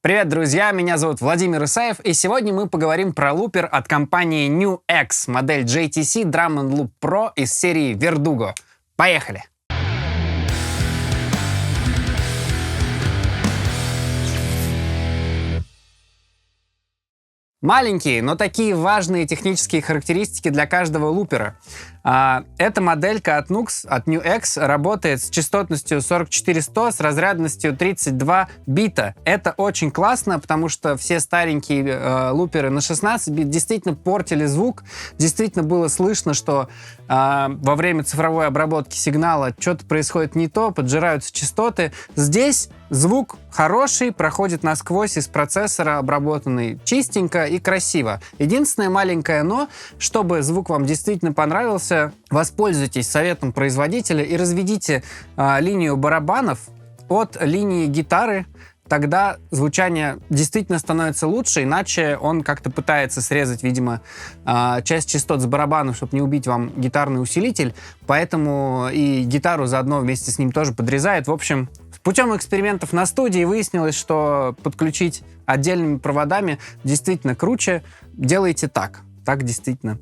Привет, друзья! Меня зовут Владимир Исаев, и сегодня мы поговорим про лупер от компании NUX, модель JTC Drum & Loop Pro из серии Verdugo. Поехали! Маленькие, но такие важные технические характеристики для каждого лупера. Эта моделька от NUX работает с частотностью 44100 с разрядностью 32 бита. Это очень классно, потому что все старенькие луперы на 16 бит действительно портили звук. Действительно было слышно, что во время цифровой обработки сигнала что-то происходит не то, поджираются частоты. Здесь звук хороший, проходит насквозь из процессора, обработанный чистенько и красиво. Единственное маленькое но, чтобы звук вам действительно понравился, воспользуйтесь советом производителя и разведите линию барабанов от линии гитары. Тогда звучание действительно становится лучше, иначе он как-то пытается срезать, видимо, часть частот с барабанов, чтобы не убить вам гитарный усилитель, поэтому и гитару заодно вместе с ним тоже подрезает. В общем, путем экспериментов на студии выяснилось, что подключить отдельными проводами действительно круче. Делайте так. Так действительно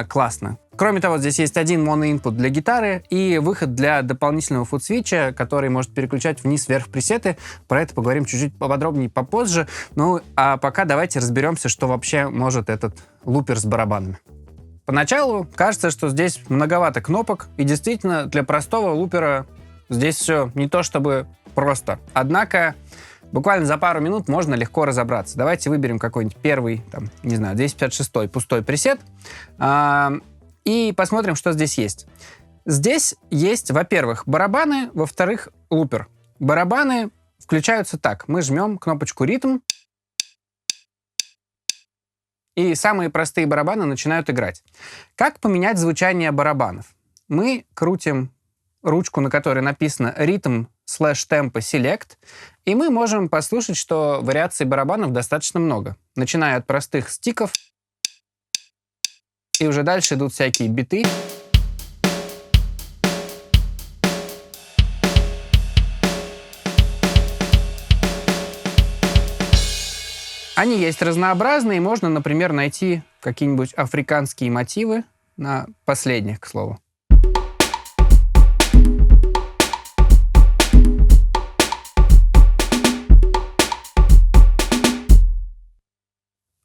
классно. Кроме того, здесь есть один моноинпут для гитары и выход для дополнительного футсвитча, который может переключать вниз-вверх пресеты. Про это поговорим чуть-чуть поподробнее попозже. Ну, а пока давайте разберемся, что вообще может этот лупер с барабанами. Поначалу кажется, что здесь многовато кнопок, и действительно для простого лупера здесь все не то чтобы просто. Однако буквально за пару минут можно легко разобраться. Давайте выберем какой-нибудь первый, там, не знаю, 256-й пустой пресет и посмотрим, что здесь есть. Здесь есть, во-первых, барабаны, во-вторых, лупер. Барабаны включаются так. Мы жмем кнопочку «Ритм», и самые простые барабаны начинают играть. Как поменять звучание барабанов? Мы крутим ручку, на которой написано «Rhythm/Tempo Select», и мы можем послушать, что вариаций барабанов достаточно много. Начиная от простых стиков, и уже дальше идут всякие биты. Они есть разнообразные, можно, например, найти какие-нибудь африканские мотивы, на последних, к слову.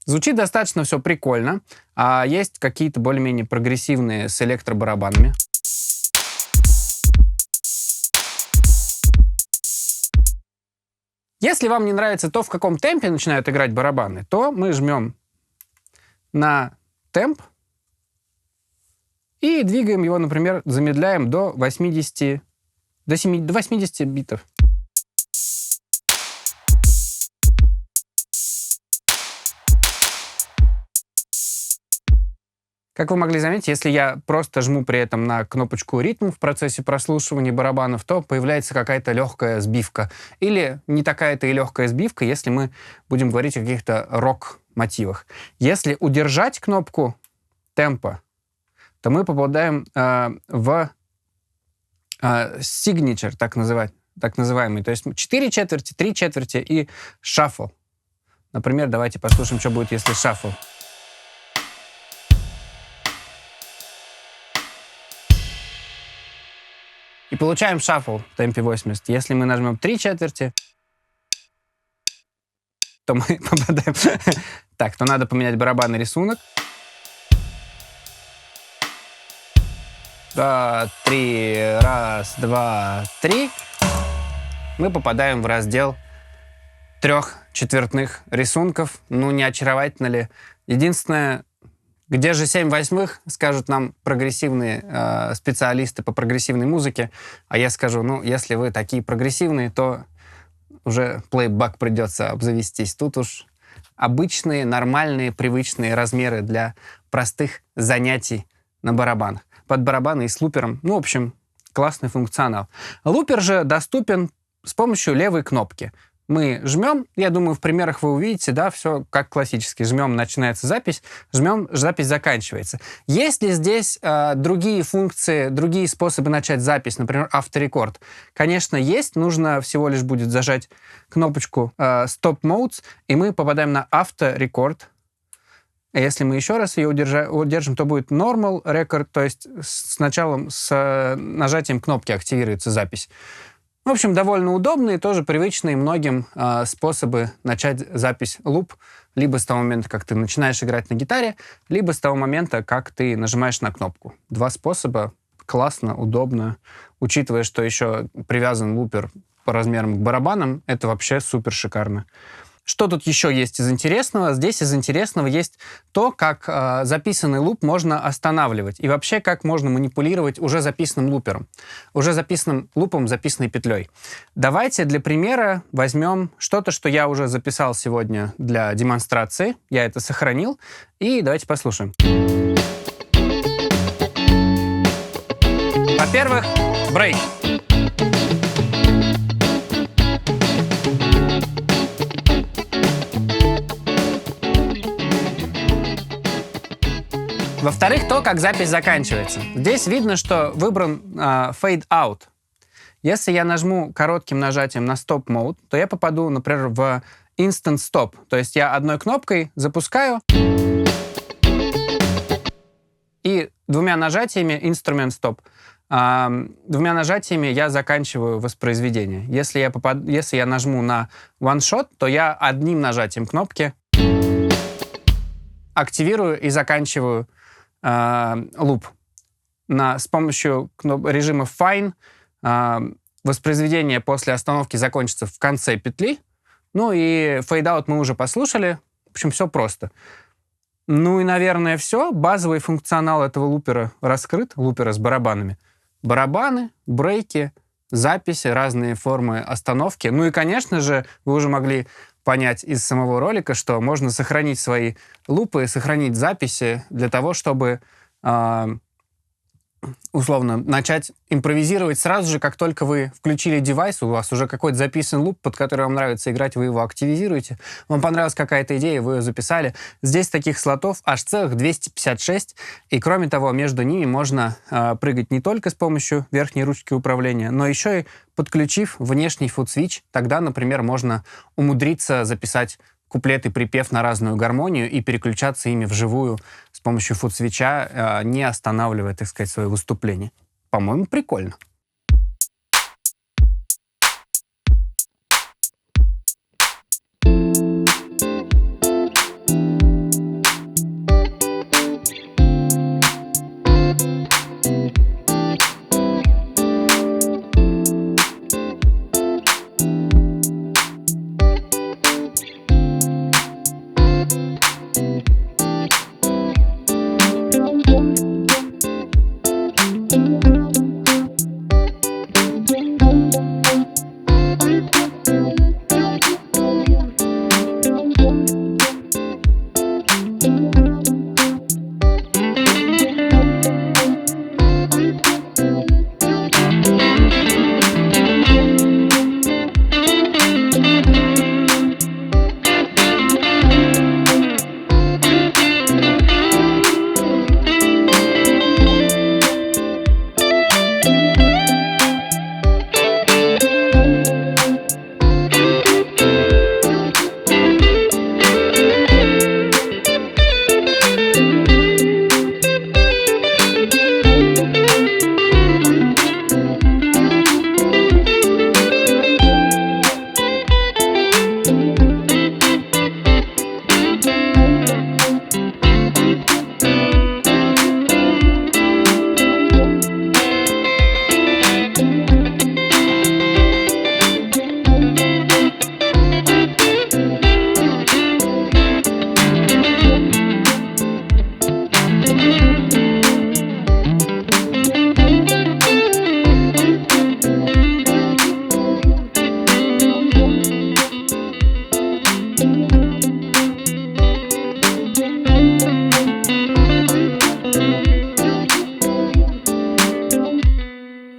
Звучит достаточно все прикольно, а есть какие-то более-менее прогрессивные с электробарабанами. Если вам не нравится то, в каком темпе начинают играть барабаны, то мы жмем на темп и двигаем его, например, замедляем до 80 битов. Как вы могли заметить, если я просто жму при этом на кнопочку «Ритм» в процессе прослушивания барабанов, то появляется какая-то легкая сбивка. Или не такая-то и легкая сбивка, если мы будем говорить о каких-то рок-мотивах. Если удержать кнопку темпа, то мы попадаем в signature, так называемый. То есть 4 четверти, 3 четверти и shuffle. Например, давайте послушаем, что будет, если shuffle. И получаем шаффл в темпе 80. Если мы нажмем 3 четверти, то мы попадаем... Так, то надо поменять барабанный рисунок. 2, 3, раз, 2, 3. Мы попадаем в раздел 3/4 рисунков. Ну, не очаровательно ли? Единственное... Где же 7/8, скажут нам прогрессивные специалисты по прогрессивной музыке. А я скажу, ну, если вы такие прогрессивные, то уже плейбэк придется обзавестись. Тут уж обычные, нормальные, привычные размеры для простых занятий на барабанах. Под барабаны и с лупером. Ну, в общем, классный функционал. Лупер же доступен с помощью левой кнопки. мы жмем, я думаю, в примерах вы увидите, да, все как классически. Жмем, начинается запись, жмем, запись заканчивается. Есть ли здесь другие функции, другие способы начать запись, например, авторекорд? Конечно, есть. Нужно всего лишь будет зажать кнопочку Stop Modes, и мы попадаем на авторекорд. Если мы еще раз ее удержим, то будет Normal Record, то есть с нажатием кнопки активируется запись. В общем, довольно удобные, тоже привычные многим способы начать запись луп, либо с того момента, как ты начинаешь играть на гитаре, либо с того момента, как ты нажимаешь на кнопку. Два способа, классно, удобно. Учитывая, что еще привязан лупер по размерам к барабанам, это вообще супер шикарно. Что тут еще есть из интересного? Здесь из интересного есть то, как записанный луп можно останавливать. И вообще, как можно манипулировать уже записанным лупером. Уже записанным лупом, записанной петлей. Давайте для примера возьмем что-то, что я уже записал сегодня для демонстрации. Я это сохранил. И давайте послушаем. Во-первых, брейк. Во-вторых, то, как запись заканчивается. Здесь видно, что выбран Fade Out. Если я нажму коротким нажатием на Stop Mode, то я попаду, например, в Instant Stop. То есть я одной кнопкой запускаю и двумя нажатиями Instrument Stop. Двумя нажатиями я заканчиваю воспроизведение. Если я нажму на One Shot, то я одним нажатием кнопки активирую и заканчиваю луп. С помощью режима Fine воспроизведение после остановки закончится в конце петли. Ну и Fade Out мы уже послушали. В общем, все просто. Ну и, наверное, все. Базовый функционал этого лупера раскрыт. Лупера с барабанами. Барабаны, брейки, записи, разные формы остановки. Ну и, конечно же, вы уже могли понять из самого ролика, что можно сохранить свои лупы, сохранить записи для того, чтобы условно начать импровизировать сразу же, как только вы включили девайс, у вас уже какой-то записан луп, под который вам нравится играть, вы его активизируете. Вам понравилась какая-то идея, вы ее записали. Здесь таких слотов аж целых 256, и кроме того, между ними можно прыгать не только с помощью верхней ручки управления, но еще и подключив внешний фут-свич. Тогда, например, можно умудриться записать куплет и припев на разную гармонию и переключаться ими вживую с помощью фут-свича, не останавливая, так сказать, свое выступление. По-моему, прикольно.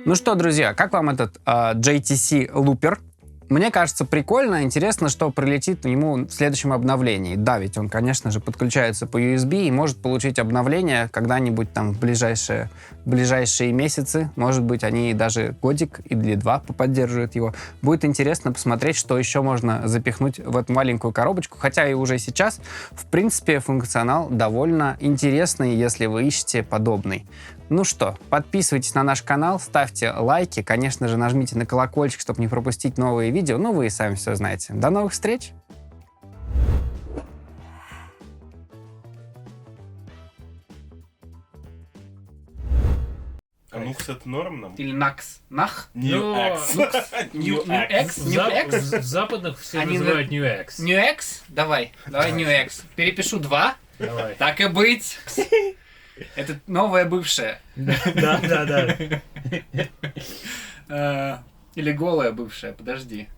Ну что, друзья, как вам этот JTC Looper? Мне кажется, прикольно. Интересно, что прилетит ему в следующем обновлении. Да, ведь он, конечно же, подключается по USB и может получить обновление когда-нибудь там в ближайшие месяцы. Может быть, они даже годик или два поддерживают его. Будет интересно посмотреть, что еще можно запихнуть в эту маленькую коробочку. Хотя и уже сейчас, в принципе, функционал довольно интересный, если вы ищете подобный. Ну что, подписывайтесь на наш канал, ставьте лайки, конечно же, нажмите на колокольчик, чтобы не пропустить новые видео. Ну, вы и сами все знаете. До новых встреч! Нукс это норм нам? Или накс? Нах? New X. New X? В западных все называют New X. New X? Давай New X. Перепишу 2. Давай. Так и быть. Это новое бывшее. Да. Или голая бывшая, подожди.